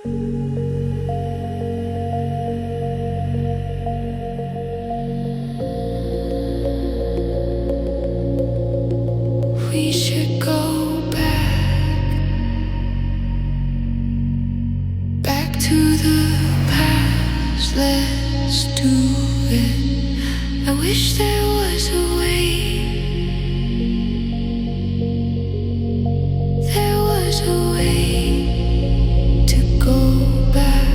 We should go back to the past. Let's do it. I wish there was a way. There was a way to go back.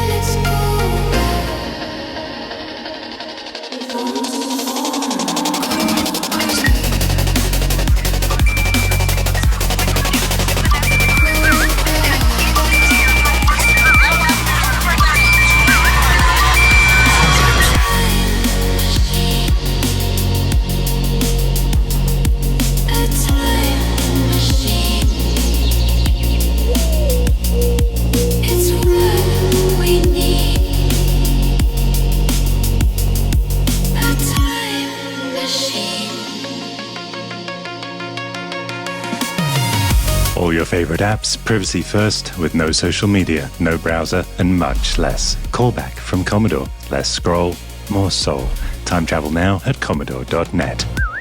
Let's go All your favorite apps, privacy first, with no social media, no browser, and much less. Callback from Commodore. Less scroll, more soul. Time travel now at Commodore.net.